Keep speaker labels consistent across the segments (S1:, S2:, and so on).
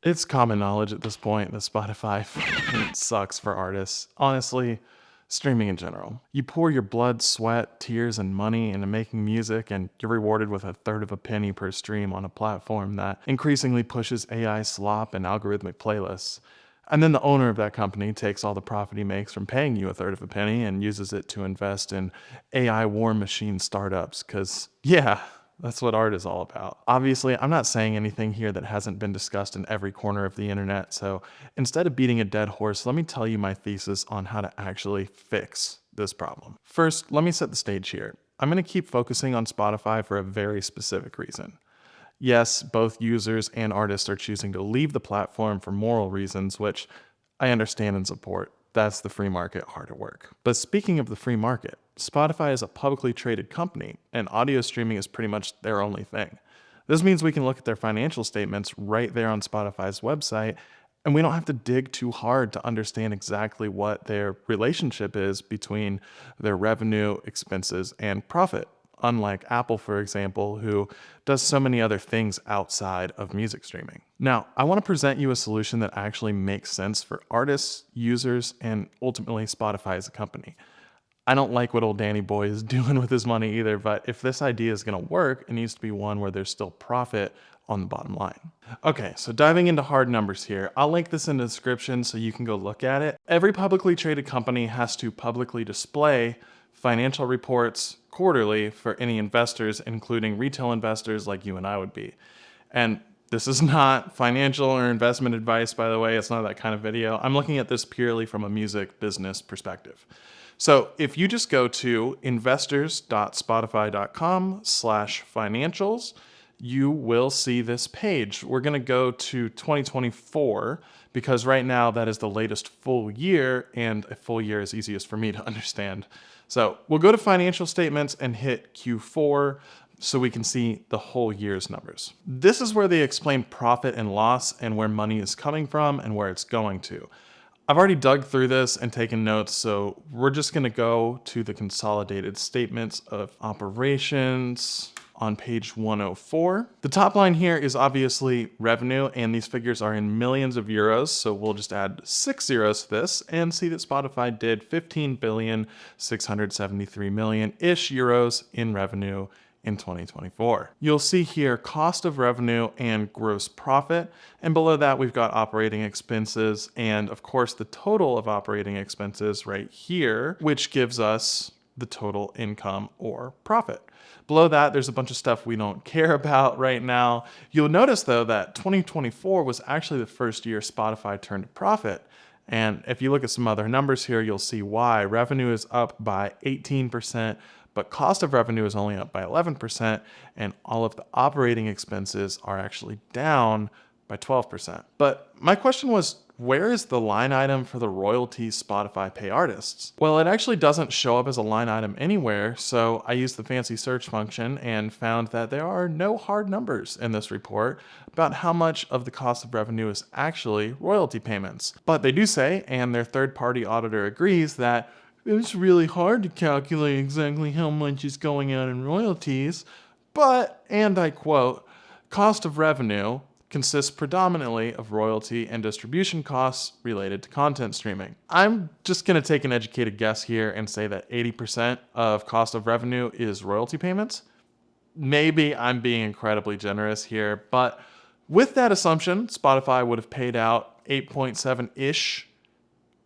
S1: It's common knowledge at this point that Spotify sucks for artists. Honestly, streaming in general. You pour your blood, sweat, tears, and money into making music, and you're rewarded with a third of a penny per stream on a platform that increasingly pushes AI slop and algorithmic playlists. And then the owner of that company takes all the profit he makes from paying you a third of a penny and uses it to invest in AI war machine startups. Because, yeah, that's what art is all about. Obviously, I'm not saying anything here that hasn't been discussed in every corner of the internet, so instead of beating a dead horse, let me tell you my thesis on how to actually fix this problem. First, let me set the stage here. I'm going to keep focusing on Spotify for a very specific reason. Yes, both users and artists are choosing to leave the platform for moral reasons, which I understand and support. That's the free market hard at work. But speaking of the free market, Spotify is a publicly traded company, and audio streaming is pretty much their only thing. This means we can look at their financial statements right there on Spotify's website, and we don't have to dig too hard to understand exactly what their relationship is between their revenue, expenses, and profit. Unlike Apple, for example, who does so many other things outside of music streaming. Now, I want to present you a solution that actually makes sense for artists, users, and ultimately Spotify as a company. I don't like what old Danny Boy is doing with his money either, but if this idea is going to work, it needs to be one where there's still profit on the bottom line. Okay, so diving into hard numbers here, I'll link this in the description so you can go look at it. Every publicly traded company has to publicly display financial reports quarterly for any investors, including retail investors like you and I would be. And this is not financial or investment advice, by the way. It's not that kind of video. I'm looking at this purely from a music business perspective. So if you just go to investors.spotify.com/financials, you will see this page. We're going to go to 2024 because right now that is the latest full year, and a full year is easiest for me to understand. So we'll go to financial statements and hit Q4 so we can see the whole year's numbers. This is where they explain profit and loss and where money is coming from and where it's going to. I've already dug through this and taken notes, so we're just going to go to the consolidated statements of operations on page 104. The top line here is obviously revenue, and these figures are in millions of euros, so we'll just add 6 zeros to this and see that Spotify did 15,673,000,000-ish euros in revenue in 2024. You'll see here cost of revenue and gross profit, and below that we've got operating expenses and of course the total of operating expenses right here, which gives us the total income or profit. Below that, there's a bunch of stuff we don't care about right now. You'll notice though that 2024 was actually the first year Spotify turned a profit. And if you look at some other numbers here, you'll see why. Revenue is up by 18%, but cost of revenue is only up by 11%, and all of the operating expenses are actually down by 12%. But my question was, where is the line item for the royalties Spotify pay artists? Well, it actually doesn't show up as a line item anywhere, so I used the fancy search function and found that there are no hard numbers in this report about how much of the cost of revenue is actually royalty payments. But they do say, and their third-party auditor agrees, that it's really hard to calculate exactly how much is going out in royalties, but, and I quote, cost of revenue consists predominantly of royalty and distribution costs related to content streaming. I'm just going to take an educated guess here and say that 80% of cost of revenue is royalty payments. Maybe I'm being incredibly generous here, but with that assumption, Spotify would have paid out 8.7-ish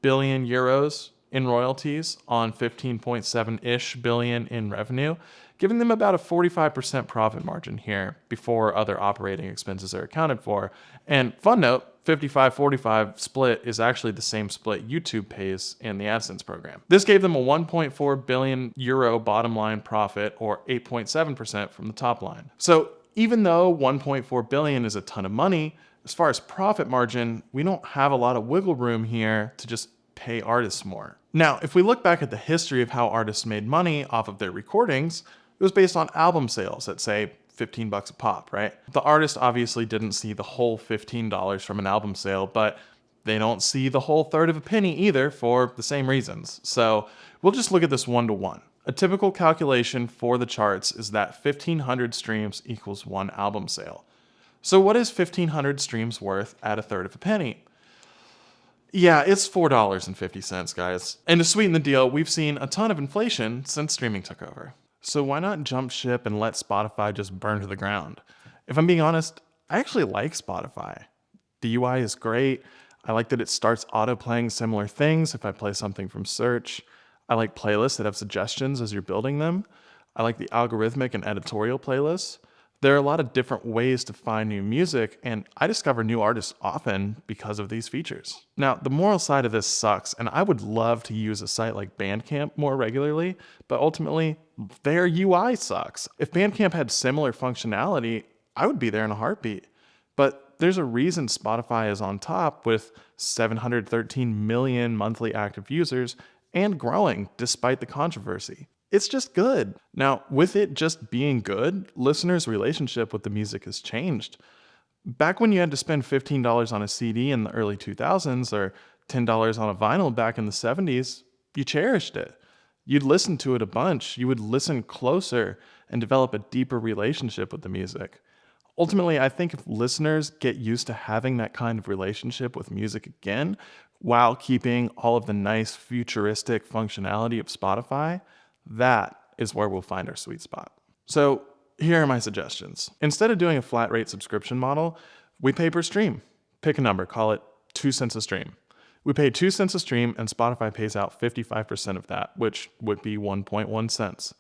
S1: billion euros in royalties on 15.7-ish billion in revenue, giving them about a 45% profit margin here before other operating expenses are accounted for. And fun note, 55-45 split is actually the same split YouTube pays in the AdSense program. This gave them a 1.4 billion euro bottom line profit, or 8.7% from the top line. So even though 1.4 billion is a ton of money, as far as profit margin, we don't have a lot of wiggle room here to just pay artists more. Now, if we look back at the history of how artists made money off of their recordings, it was based on album sales at, say, 15 bucks a pop, right? The artist obviously didn't see the whole $15 from an album sale, but they don't see the whole third of a penny either for the same reasons. So we'll just look at this one-to-one. A typical calculation for the charts is that 1,500 streams equals one album sale. So what is 1,500 streams worth at a third of a penny? Yeah, it's $4.50, guys. And to sweeten the deal, we've seen a ton of inflation since streaming took over. So why not jump ship and let Spotify just burn to the ground? If I'm being honest, I actually like Spotify. The UI is great. I like that it starts auto-playing similar things if I play something from search. I like playlists that have suggestions as you're building them. I like the algorithmic and editorial playlists. There are a lot of different ways to find new music, and I discover new artists often because of these features. Now, the moral side of this sucks, and I would love to use a site like Bandcamp more regularly, but ultimately, their UI sucks. If Bandcamp had similar functionality, I would be there in a heartbeat. But there's a reason Spotify is on top with 713 million monthly active users and growing despite the controversy. It's just good. Now, with it just being good, listeners' relationship with the music has changed. Back when you had to spend $15 on a CD in the early 2000s or $10 on a vinyl back in the 70s, you cherished it. You'd listen to it a bunch, you would listen closer and develop a deeper relationship with the music. Ultimately, I think if listeners get used to having that kind of relationship with music again, while keeping all of the nice futuristic functionality of Spotify, that is where we'll find our sweet spot. So here are my suggestions. Instead of doing a flat rate subscription model, we pay per stream. Pick a number, call it 2 cents a stream. We pay 2 cents a stream and Spotify pays out 55% of that, which would be 1.1 cents.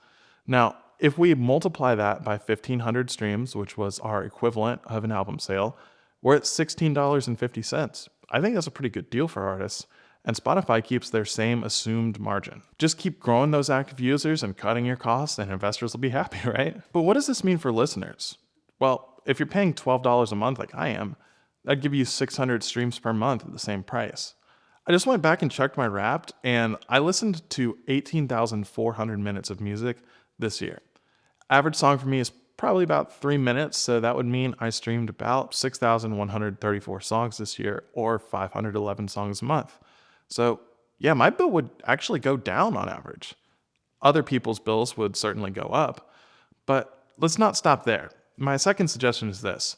S1: Now, if we multiply that by 1,500 streams, which was our equivalent of an album sale, we're at $16.50. I think that's a pretty good deal for artists, and Spotify keeps their same assumed margin. Just keep growing those active users and cutting your costs, and investors will be happy, right? But what does this mean for listeners? Well, if you're paying $12 a month like I am, that'd give you 600 streams per month at the same price. I just went back and checked my Wrapped, and I listened to 18,400 minutes of music this year. Average song for me is probably about 3 minutes, so that would mean I streamed about 6,134 songs this year, or 511 songs a month. So yeah, my bill would actually go down on average. Other people's bills would certainly go up, but let's not stop there. My second suggestion is this.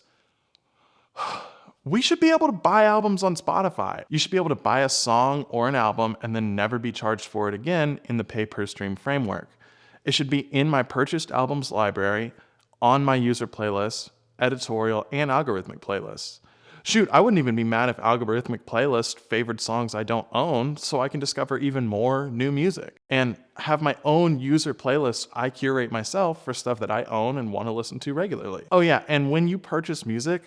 S1: We should be able to buy albums on Spotify. You should be able to buy a song or an album and then never be charged for it again in the pay-per-stream framework. It should be in my purchased albums library, on my user playlists, editorial, and algorithmic playlists. Shoot, I wouldn't even be mad if algorithmic playlists favored songs I don't own so I can discover even more new music. And have my own user playlists I curate myself for stuff that I own and want to listen to regularly. Oh yeah, and when you purchase music,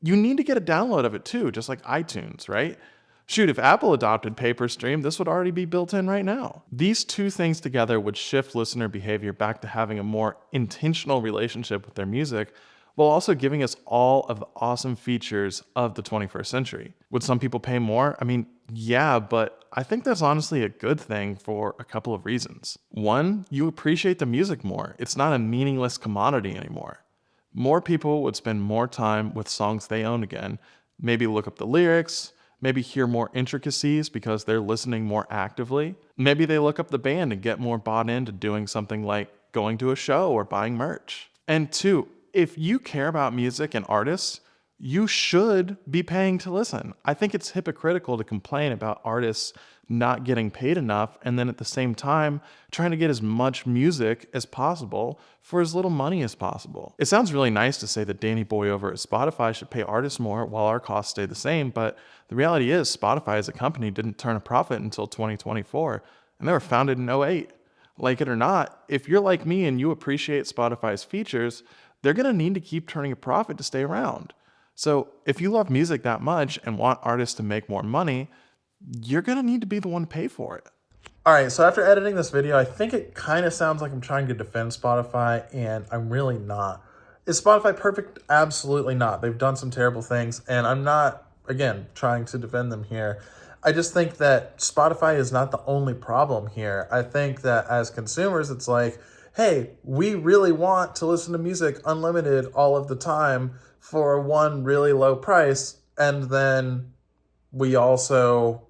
S1: you need to get a download of it too, just like iTunes, right? Shoot, if Apple adopted pay-per-stream, this would already be built in right now. These two things together would shift listener behavior back to having a more intentional relationship with their music, while also giving us all of the awesome features of the 21st century. Would some people pay more? I mean, yeah, but I think that's honestly a good thing for a couple of reasons. One, you appreciate the music more. It's not a meaningless commodity anymore. More people would spend more time with songs they own again, maybe look up the lyrics, maybe hear more intricacies because they're listening more actively. Maybe they look up the band and get more bought into doing something like going to a show or buying merch. And two, if you care about music and artists, you should be paying to listen. I think it's hypocritical to complain about artists not getting paid enough and then at the same time trying to get as much music as possible for as little money as possible. It sounds really nice to say that Danny Boy over at Spotify should pay artists more while our costs stay the same, but the reality is Spotify as a company didn't turn a profit until 2024, and they were founded in '08. Like it or not, if you're like me and you appreciate Spotify's features, they're going to need to keep turning a profit to stay around. So if you love music that much and want artists to make more money, you're going to need to be the one to pay for it. All right, so after editing this video, I think it kind of sounds like I'm trying to defend Spotify, and I'm really not. Is Spotify perfect? Absolutely not. They've done some terrible things, and I'm not, again, trying to defend them here. I just think that Spotify is not the only problem here. I think that as consumers, it's like, hey, we really want to listen to music unlimited all of the time for one really low price, and then we also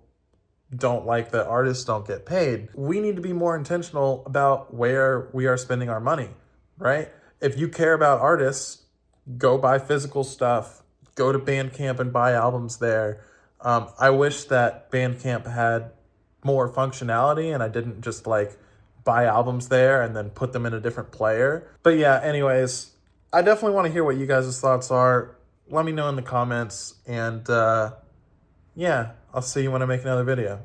S1: don't like that artists don't get paid. We need to be more intentional about where we are spending our money, right? If you care about artists, go buy physical stuff, go to Bandcamp and buy albums there. I wish that Bandcamp had more functionality and I didn't just like buy albums there and then put them in a different player. But yeah, anyways, I definitely want to hear what you guys' thoughts are. Let me know in the comments, and yeah, I'll see you when I make another video.